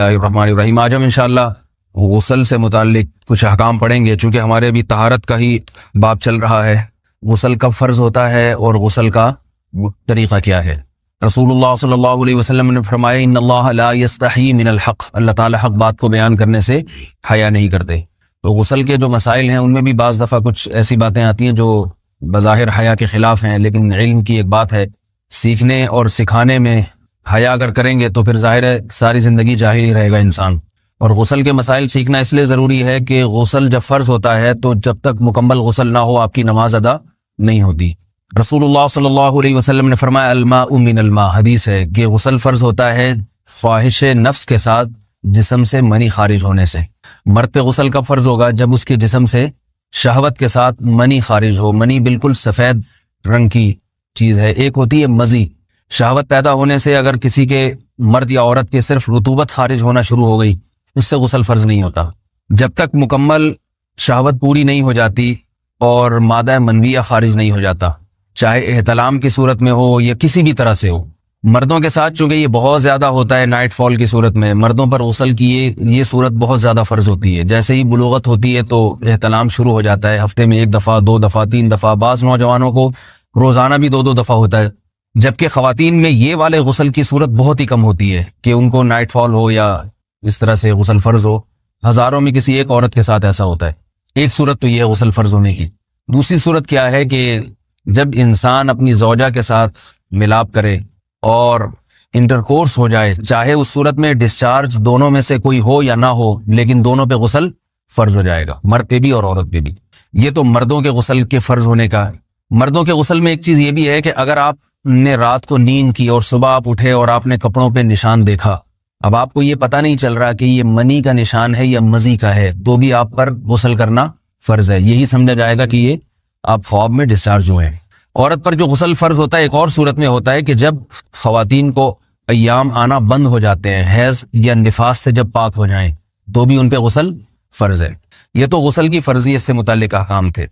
الرحمن الرحیم۔ آج ہم انشاءاللہ غسل سے متعلق کچھ احکام پڑھیں گے، چونکہ ہمارے ابھی طہارت کا ہی باب چل رہا ہے۔ غسل کب فرض ہوتا ہے اور غسل کا طریقہ کیا ہے؟ رسول اللہ صلی اللہ علیہ وسلم نے فرمایا ان اللہ لا یستحی من الحق، اللہ تعالی حق بات کو بیان کرنے سے حیا نہیں کرتے۔ تو غسل کے جو مسائل ہیں ان میں بھی بعض دفعہ کچھ ایسی باتیں آتی ہیں جو بظاہر حیا کے خلاف ہیں، لیکن علم کی ایک بات ہے، سیکھنے اور سکھانے میں حیا اگر کریں گے تو پھر ظاہر ہے ساری زندگی جاہل ہی رہے گا انسان۔ اور غسل کے مسائل سیکھنا اس لیے ضروری ہے کہ غسل جب فرض ہوتا ہے تو جب تک مکمل غسل نہ ہو آپ کی نماز ادا نہیں ہوتی۔ رسول اللہ صلی اللہ علیہ وسلم نے فرمایا الماء من الماء، حدیث ہے کہ غسل فرض ہوتا ہے خواہش نفس کے ساتھ جسم سے منی خارج ہونے سے۔ مرد پہ غسل کب فرض ہوگا؟ جب اس کے جسم سے شہوت کے ساتھ منی خارج ہو۔ منی بالکل سفید رنگ کی چیز ہے، ایک ہوتی ہے مزی۔ شہوت پیدا ہونے سے اگر کسی کے مرد یا عورت کے صرف رطوبت خارج ہونا شروع ہو گئی، اس سے غسل فرض نہیں ہوتا۔ جب تک مکمل شہوت پوری نہیں ہو جاتی اور مادہ منویہ خارج نہیں ہو جاتا، چاہے احتلام کی صورت میں ہو یا کسی بھی طرح سے ہو۔ مردوں کے ساتھ چونکہ یہ بہت زیادہ ہوتا ہے، نائٹ فال کی صورت میں مردوں پر غسل کی یہ صورت بہت زیادہ فرض ہوتی ہے۔ جیسے ہی بلوغت ہوتی ہے تو احتلام شروع ہو جاتا ہے، ہفتے میں 1 دفعہ 2 دفعہ 3 دفعہ، بعض نوجوانوں کو روزانہ بھی 2 دفعہ ہوتا ہے، جبکہ خواتین میں یہ والے غسل کی صورت بہت ہی کم ہوتی ہے کہ ان کو نائٹ فال ہو یا اس طرح سے غسل فرض ہو۔ ہزاروں میں کسی ایک عورت کے ساتھ ایسا ہوتا ہے۔ ایک صورت تو یہ ہے غسل فرض ہونے کی۔ دوسری صورت کیا ہے کہ جب انسان اپنی زوجہ کے ساتھ ملاپ کرے اور انٹرکورس ہو جائے، چاہے اس صورت میں ڈسچارج دونوں میں سے کوئی ہو یا نہ ہو، لیکن دونوں پہ غسل فرض ہو جائے گا، مرد پہ بھی اور عورت پہ بھی۔ یہ تو مردوں کے غسل کے فرض ہونے کا ہے۔ مردوں کے غسل میں ایک چیز یہ بھی ہے کہ اگر آپ نے رات کو نیند کی اور صبح آپ اٹھے اور آپ نے کپڑوں پہ نشان دیکھا، اب آپ کو یہ پتہ نہیں چل رہا کہ یہ منی کا نشان ہے یا مزی کا ہے، تو بھی آپ پر غسل کرنا فرض ہے۔ یہی سمجھا جائے گا کہ یہ آپ خواب میں ڈسچارج ہوئے ہیں۔ عورت پر جو غسل فرض ہوتا ہے ایک اور صورت میں ہوتا ہے کہ جب خواتین کو ایام آنا بند ہو جاتے ہیں، حیض یا نفاس سے جب پاک ہو جائیں، تو بھی ان پہ غسل فرض ہے۔ یہ تو غسل کی فرضیت سے متعلق احکام تھے۔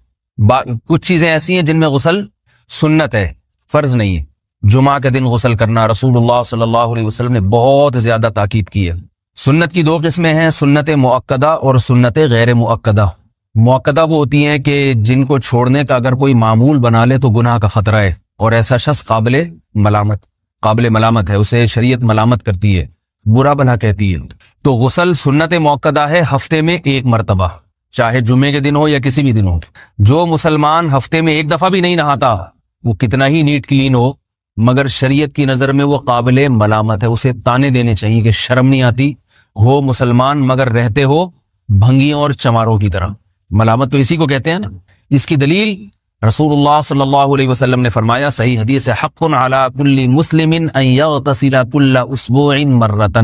کچھ چیزیں ایسی ہیں جن میں غسل سنت ہے، فرض نہیں ہے۔ جمعہ کے دن غسل کرنا رسول اللہ صلی اللہ علیہ وسلم نے بہت زیادہ تاکید کی ہے۔ سنت کی 2 قسمیں ہیں، سنت مؤکدہ اور سنت غیر مؤکدہ۔ مؤکدہ وہ ہوتی ہیں کہ جن کو چھوڑنے کا اگر کوئی معمول بنا لے تو گناہ کا خطرہ ہے، اور ایسا شخص قابل ملامت ہے، اسے شریعت ملامت کرتی ہے، برا بھلا کہتی ہے۔ تو غسل سنت مؤکدہ ہے ہفتے میں 1 مرتبہ، چاہے جمعے کے دن ہو یا کسی بھی دن ہو۔ جو مسلمان ہفتے میں 1 دفعہ بھی نہیں نہاتا، وہ کتنا ہی نیٹ کلین ہو، مگر شریعت کی نظر میں وہ قابل ملامت ہے، اسے تانے دینے چاہیے کہ شرم نہیں آتی ہو مسلمان مگر رہتے ہو بھنگیوں اور چماروں کی طرح۔ ملامت تو اسی کو کہتے ہیں نا۔ اس کی دلیل رسول اللہ صلی اللہ علیہ وسلم نے فرمایا، صحیح حدیث ہے، حق علی کل مسلم ان یغتسل کل اسبوع مرۃ،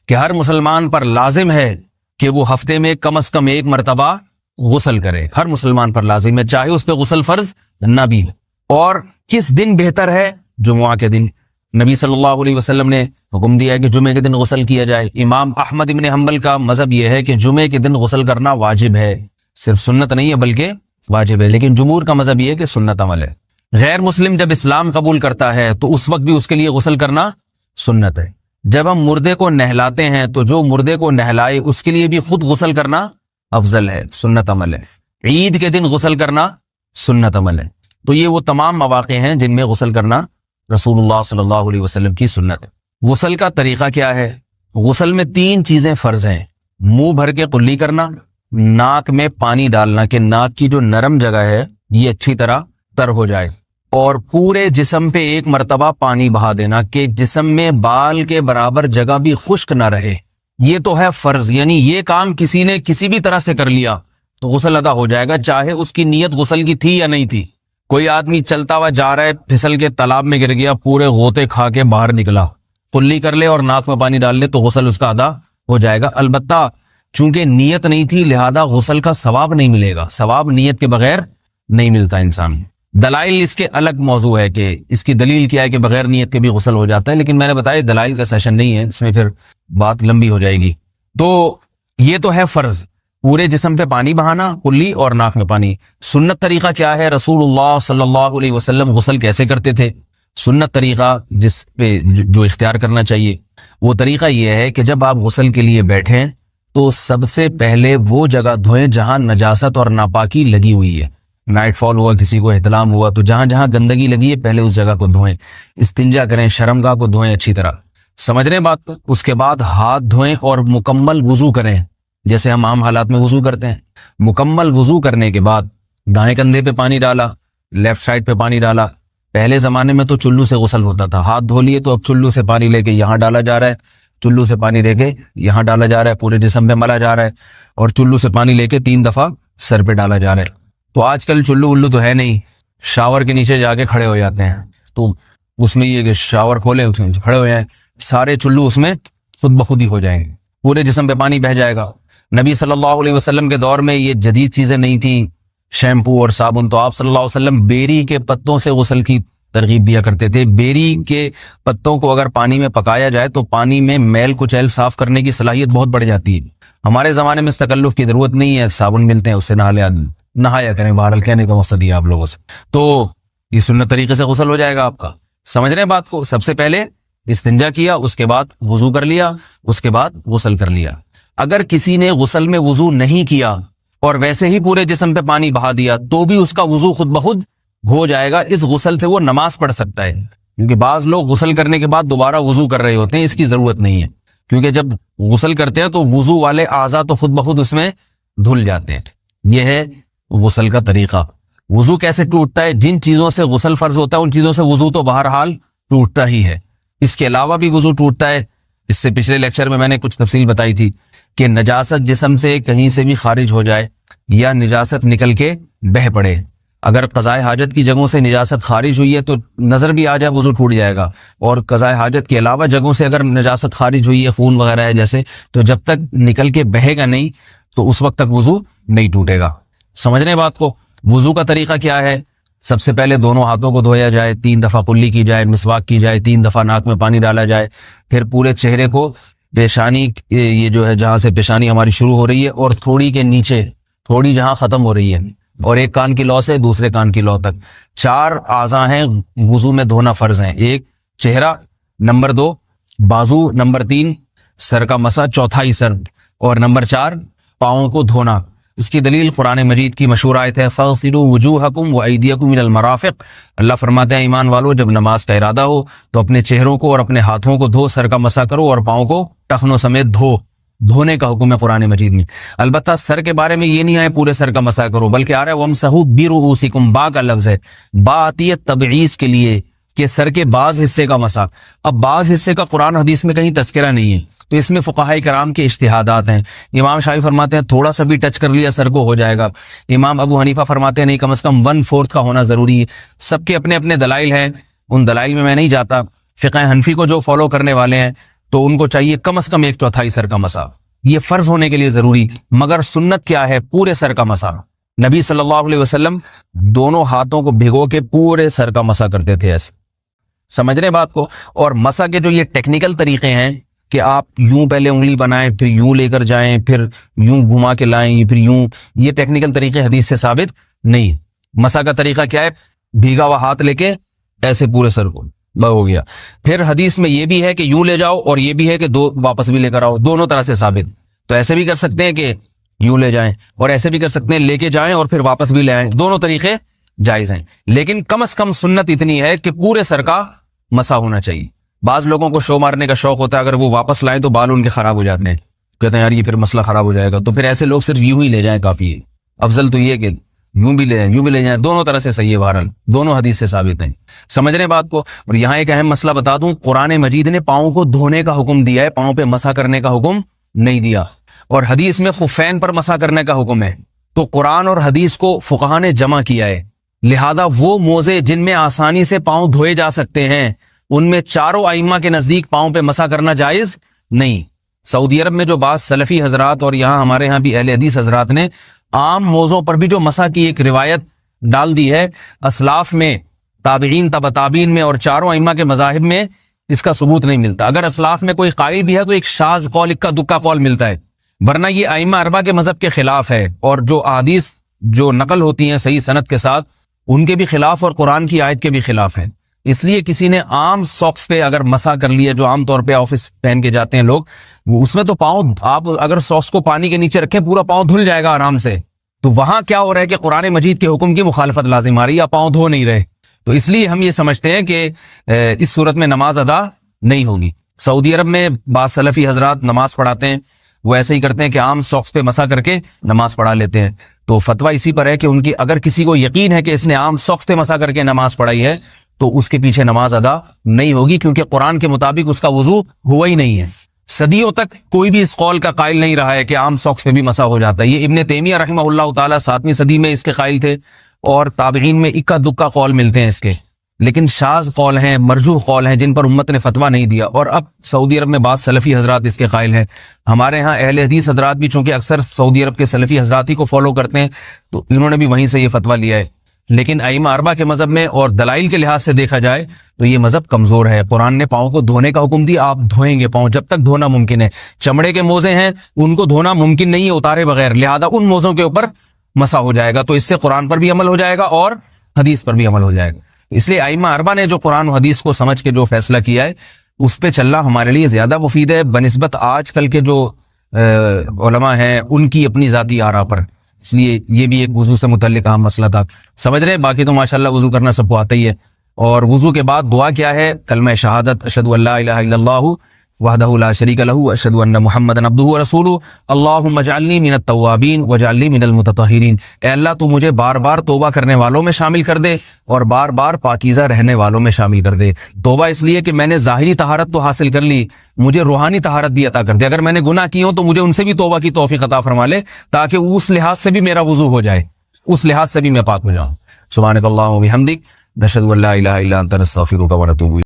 کہ ہر مسلمان پر لازم ہے کہ وہ ہفتے میں کم از کم 1 مرتبہ غسل کرے۔ ہر مسلمان پر لازم ہے، چاہے اس پہ غسل فرض نہ بھی ہو۔ اور کس دن بہتر ہے؟ جمعہ کے دن۔ نبی صلی اللہ علیہ وسلم نے حکم دیا ہے کہ جمعے کے دن غسل کیا جائے۔ امام احمد ابن حنبل کا مذہب یہ ہے کہ جمعے کے دن غسل کرنا واجب ہے، صرف سنت نہیں ہے بلکہ واجب ہے، لیکن جمہور کا مذہب یہ ہے کہ سنت عمل ہے۔ غیر مسلم جب اسلام قبول کرتا ہے تو اس وقت بھی اس کے لیے غسل کرنا سنت ہے۔ جب ہم مردے کو نہلاتے ہیں تو جو مردے کو نہلائے اس کے لیے بھی خود غسل کرنا افضل ہے، سنت عمل ہے۔ عید کے دن غسل کرنا سنت عمل ہے۔ تو یہ وہ تمام مواقع ہیں جن میں غسل کرنا رسول اللہ صلی اللہ علیہ وسلم کی سنت ہے۔ غسل کا طریقہ کیا ہے؟ غسل میں 3 چیزیں فرض ہیں، منہ بھر کے قلی کرنا، ناک میں پانی ڈالنا کہ ناک کی جو نرم جگہ ہے یہ اچھی طرح تر ہو جائے، اور پورے جسم پہ 1 مرتبہ پانی بہا دینا کہ جسم میں بال کے برابر جگہ بھی خشک نہ رہے۔ یہ تو ہے فرض، یعنی یہ کام کسی نے کسی بھی طرح سے کر لیا تو غسل ادا ہو جائے گا، چاہے اس کی نیت غسل کی تھی یا نہیں تھی۔ کوئی آدمی چلتا ہوا جا رہا ہے، پھسل کے تالاب میں گر گیا، پورے غوطے کھا کے باہر نکلا، قلی کر لے اور ناک میں پانی ڈال لے تو غسل اس کا ادا ہو جائے گا۔ البتہ چونکہ نیت نہیں تھی لہذا غسل کا ثواب نہیں ملے گا، ثواب نیت کے بغیر نہیں ملتا انسان۔ دلائل اس کے الگ موضوع ہے کہ اس کی دلیل کیا ہے کہ بغیر نیت کے بھی غسل ہو جاتا ہے، لیکن میں نے بتایا دلائل کا سیشن نہیں ہے، اس میں پھر بات لمبی ہو جائے گی۔ تو یہ تو ہے فرض، پورے جسم پہ پانی بہانا، کلی اور ناک میں پانی۔ سنت طریقہ کیا ہے؟ رسول اللہ صلی اللہ علیہ وسلم غسل کیسے کرتے تھے؟ سنت طریقہ جس پہ جو اختیار کرنا چاہیے، وہ طریقہ یہ ہے کہ جب آپ غسل کے لیے بیٹھیں تو سب سے پہلے وہ جگہ دھوئیں جہاں نجاست اور ناپاکی لگی ہوئی ہے. نائٹ فال ہوا, کسی کو احتلام ہوا, تو جہاں جہاں گندگی لگی ہے پہلے اس جگہ کو دھوئیں. استنجا کریں, شرمگاہ کو دھوئیں اچھی طرح. سمجھ رہے ہیں بات کو؟ اس کے بعد ہاتھ دھوئیں اور مکمل وضو کریں جیسے ہم عام حالات میں وضو کرتے ہیں. مکمل وضو کرنے کے بعد دائیں کندھے پہ پانی ڈالا, لیفٹ سائڈ پہ پانی ڈالا. پہلے زمانے میں تو چلو سے غسل ہوتا تھا, ہاتھ دھو لیے تو اب چلو سے پانی لے کے یہاں ڈالا جا رہا ہے, چلو سے پانی لے کے یہاں ڈالا جا رہا ہے, پورے جسم پہ ملا جا رہا ہے, اور چلو سے پانی لے کے 3 دفعہ سر پہ ڈالا جا رہا ہے. تو آج کل چلو ولو تو ہے نہیں, شاور کے نیچے جا کے کھڑے ہو جاتے ہیں. تو اس میں یہ کہ شاور کھولے اس میں کھڑے ہو جائیں, سارے چلو اس میں خود بخود ہی ہو جائیں گے, پورے جسم پہ پانی بہ جائے گا. نبی صلی اللہ علیہ وسلم کے دور میں یہ جدید چیزیں نہیں تھیں, شیمپو اور صابن. تو آپ صلی اللہ علیہ وسلم بیری کے پتوں سے غسل کی ترغیب دیا کرتے تھے. بیری کے پتوں کو اگر پانی میں پکایا جائے تو پانی میں میل کچیل صاف کرنے کی صلاحیت بہت بڑھ جاتی ہے. ہمارے زمانے میں اس تکلف کی ضرورت نہیں ہے, صابن ملتے ہیں اس سے نہایا کریں. بہرحال کہنے کا مقصد یہ آپ لوگوں سے, تو یہ سنت طریقے سے غسل ہو جائے گا آپ کا. سمجھ رہے ہیں بات کو؟ سب سے پہلے استنجا کیا, اس کے بعد وضو کر لیا, اس کے بعد غسل کر لیا. اگر کسی نے غسل میں وضو نہیں کیا اور ویسے ہی پورے جسم پہ پانی بہا دیا تو بھی اس کا وضو خود بخود ہو جائے گا. اس غسل سے وہ نماز پڑھ سکتا ہے, کیونکہ بعض لوگ غسل کرنے کے بعد دوبارہ وضو کر رہے ہوتے ہیں. اس کی ضرورت نہیں ہے, کیونکہ جب غسل کرتے ہیں تو وضو والے اعضاء تو خود بخود اس میں دھل جاتے ہیں. یہ ہے غسل کا طریقہ. وضو کیسے ٹوٹتا ہے؟ جن چیزوں سے غسل فرض ہوتا ہے ان چیزوں سے وضو تو بہرحال ٹوٹتا ہی ہے. اس کے علاوہ بھی وضو ٹوٹتا ہے. اس سے پچھلے لیکچر میں نے کچھ تفصیل بتائی تھی کہ نجاست جسم سے کہیں سے بھی خارج ہو جائے یا نجاست نکل کے بہہ پڑے. اگر قضائے حاجت کی جگہوں سے نجاست خارج ہوئی ہے تو نظر بھی آ جائے وضو ٹوٹ جائے گا, اور قضائے حاجت کے علاوہ جگہوں سے اگر نجاست خارج ہوئی ہے, خون وغیرہ ہے جیسے, تو جب تک نکل کے بہے گا نہیں تو اس وقت تک وضو نہیں ٹوٹے گا. سمجھ رہے ہیں بات کو؟ وضو کا طریقہ کیا ہے؟ سب سے پہلے دونوں ہاتھوں کو دھویا جائے, 3 دفعہ کلی کی جائے, مسواک کی جائے, 3 دفعہ ناک میں پانی ڈالا جائے. پھر پورے چہرے کو, پیشانی یہ جو ہے جہاں سے پیشانی ہماری شروع ہو رہی ہے اور تھوڑی کے نیچے تھوڑی جہاں ختم ہو رہی ہے, اور ایک کان کی لو سے دوسرے کان کی لو تک 4 اعضاء ہیں وضو میں دھونا فرض ہیں. 1 چہرہ, نمبر 2 بازو, نمبر 3 سر کا مسا, چوتھائی سر, اور نمبر 4 پاؤں کو دھونا. اس کی دلیل قرآن مجید کی مشہور آیت ہے فَاغْسِلُوا وُجُوهَكُمْ وَأَيْدِيَكُمْ إِلَى الْمَرَافِقِ. اللہ فرماتے ہیں ایمان والو, جب نماز کا ارادہ ہو تو اپنے چہروں کو اور اپنے ہاتھوں کو دھو, سر کا مسا کرو اور پاؤں کو ٹخنوں سمیت دھونے کا حکم ہے قرآن مجید میں. البتہ سر کے بارے میں یہ نہیں ہے پورے سر کا مسا کرو, بلکہ آ رہا ہے وَامْسَحُوا بِرُؤُوسِكُمْ. با کا لفظ ہے, با آتی ہے تبعیض کے لیے کہ سر کے بعض حصے کا مسا. اب بعض حصے کا قرآن حدیث میں کہیں تذکرہ نہیں ہے, تو اس میں فقہاء کرام کے اجتہادات ہیں. امام شافعی فرماتے ہیں تھوڑا سا بھی ٹچ کر لیا سر کو ہو جائے گا. امام ابو حنیفہ فرماتے ہیں نہیں, کم از کم 1/4 کا ہونا ضروری ہے. سب کے اپنے اپنے دلائل ہیں, ان دلائل میں نہیں جاتا. فقہ حنفی کو جو فالو کرنے والے ہیں تو ان کو چاہیے کم از کم 1/4 سر کا مسا, یہ فرض ہونے کے لیے ضروری. مگر سنت کیا ہے؟ پورے سر کا مسا. نبی صلی اللہ علیہ وسلم دونوں ہاتھوں کو بھگو کے پورے سر کا مسا کرتے تھے ایسے. سمجھ رہے بات کو؟ اور مسا کے جو یہ ٹیکنیکل طریقے ہیں کہ آپ یوں پہلے انگلی بنائیں, پھر یوں لے کر جائیں, پھر یوں گھما کے لائیں, پھر یوں, یہ ٹیکنیکل طریقے حدیث سے ثابت نہیں. مسا کا طریقہ کیا ہے؟ بھیگا ہوا ہاتھ لے کے ایسے پورے سر کو ہو گیا. پھر حدیث میں یہ بھی ہے کہ یوں لے جاؤ اور یہ بھی ہے کہ 2 واپس بھی لے کر آؤ, دونوں طرح سے ثابت. تو ایسے بھی کر سکتے ہیں کہ یوں لے جائیں, اور ایسے بھی کر سکتے ہیں لے کے جائیں اور پھر واپس بھی لے آئیں, دونوں طریقے جائز ہیں. لیکن کم از کم سنت اتنی ہے کہ پورے سر کا مسا ہونا چاہیے. بعض لوگوں کو شو مارنے کا شوق ہوتا ہے, اگر وہ واپس لائیں تو بال ان کے خراب ہو جاتے ہیں, کہتے ہیں یار یہ پھر مسئلہ خراب ہو جائے گا, تو پھر ایسے لوگ صرف یوں ہی لے جائیں کافی ہے. افضل تو یہ کہ یوں بھی لے جائیں, یوں بھی لے جائیں, دونوں طرح سے صحیح ہے. بہرحال دونوں حدیث سے ثابت ہیں. سمجھ رہے ہیں بات کو؟ اور یہاں ایک اہم مسئلہ بتا دوں, قرآن مجید نے پاؤں کو دھونے کا حکم دیا ہے, پاؤں پہ مسا کرنے کا حکم نہیں دیا. اور حدیث میں خفین پر مسا کرنے کا حکم ہے. تو قرآن اور حدیث کو فقہاء نے جمع کیا ہے, لہذا وہ موزے جن میں آسانی سے پاؤں دھوئے جا سکتے ہیں ان میں چاروں ائمہ کے نزدیک پاؤں پہ مسا کرنا جائز نہیں. سعودی عرب میں جو بعض سلفی حضرات اور یہاں ہمارے ہاں بھی اہل حدیث حضرات نے عام موضوع پر بھی جو مسا کی ایک روایت ڈال دی ہے, اسلاف میں, تابعین, تبع تابعین میں اور چاروں ائمہ کے مذاہب میں اس کا ثبوت نہیں ملتا. اگر اسلاف میں کوئی قائل بھی ہے تو ایک شاذ قول, اکا دکا قول ملتا ہے, ورنہ یہ ائمہ اربعہ کے مذہب کے خلاف ہے. اور جو احادیث جو نقل ہوتی ہیں صحیح سند کے ساتھ ان کے بھی خلاف اور قرآن کی آیت کے بھی خلاف ہے. اس لیے کسی نے عام ساکس پہ اگر مسا کر لیا، جو عام طور پہ آفس پہن کے جاتے ہیں لوگ، اس میں تو پاؤں آپ اگر ساکس کو پانی کے نیچے رکھیں پورا پاؤں دھل جائے گا آرام سے. تو وہاں کیا ہو رہا ہے کہ قرآن مجید کے حکم کی مخالفت لازم آ رہی ہے، یا پاؤں دھو نہیں رہے. تو اس لیے ہم یہ سمجھتے ہیں کہ اس صورت میں نماز ادا نہیں ہوگی. سعودی عرب میں بعض سلفی حضرات نماز پڑھاتے ہیں، وہ ایسے ہی کرتے ہیں کہ عام ساکس پہ مسا کر کے نماز پڑھا لیتے ہیں. تو فتویٰ اسی پر ہے کہ ان کی اگر کسی کو یقین ہے کہ اس نے عام ساکس پہ مسا کر کے نماز پڑھائی ہے تو اس کے پیچھے نماز ادا نہیں ہوگی، کیونکہ قرآن کے مطابق اس کا وضو ہوا ہی نہیں ہے. صدیوں تک کوئی بھی اس قول کا قائل نہیں رہا ہے کہ عام ساکس پہ بھی مسا ہو جاتا ہے. یہ ابن تیمیہ رحمہ اللہ تعالیٰ 7ویں صدی میں اس کے قائل تھے، اور تابعین میں اکا دکا قول ملتے ہیں اس کے، لیکن شاذ قول ہیں، مرجوح قول ہیں جن پر امت نے فتویٰ نہیں دیا. اور اب سعودی عرب میں بعض سلفی حضرات اس کے قائل ہیں. ہمارے ہاں اہل حدیث حضرات بھی چونکہ اکثر سعودی عرب کے سلفی حضرات ہی کو فالو کرتے ہیں، تو انہوں نے بھی وہیں سے یہ فتویٰ لیا ہے. لیکن ائمہ اربعہ کے مذہب میں اور دلائل کے لحاظ سے دیکھا جائے تو یہ مذہب کمزور ہے. قرآن نے پاؤں کو دھونے کا حکم دیا، آپ دھوئیں گے پاؤں جب تک دھونا ممکن ہے. چمڑے کے موزے ہیں ان کو دھونا ممکن نہیں ہے اتارے بغیر، لہذا ان موزوں کے اوپر مسا ہو جائے گا. تو اس سے قرآن پر بھی عمل ہو جائے گا اور حدیث پر بھی عمل ہو جائے گا. اس لیے ائمہ اربعہ نے جو قرآن و حدیث کو سمجھ کے جو فیصلہ کیا ہے اس پہ چلنا ہمارے لیے زیادہ مفید ہے بنسبت آج کل کے جو علماء ہیں ان کی اپنی ذاتی آراء پر. اس لیے یہ بھی ایک وضو سے متعلق اہم مسئلہ تھا. سمجھ رہے ہیں؟ باقی تو ماشاءاللہ وضو کرنا سب کو آتا ہی ہے. اور وضو کے بعد دعا کیا ہے؟ کلمہ شہادت، اشہد ان لا الہ الا اللہ وحدہ لا شریک لہ اشہد ان محمدا عبدہ ورسولہ اللہم اجعلنی من التوابین واجعلنی من المتطہرین. اے اللہ تو مجھے بار بار توبہ کرنے والوں میں شامل کر دے اور بار بار پاکیزہ رہنے والوں میں شامل کر دے. توبہ اس لیے کہ میں نے ظاہری طہارت تو حاصل کر لی، مجھے روحانی طہارت بھی عطا کر دے. اگر میں نے گناہ کی ہوں تو مجھے ان سے بھی توبہ کی توفیق عطا فرما لے، تاکہ اس لحاظ سے بھی میرا وضو ہو جائے، اس لحاظ سے بھی میں پاک ہو جاؤں. سبحانک اللہم و بحمدک، نشہد ان لا الہ الا انت، نستغفرک و نتوب الیک.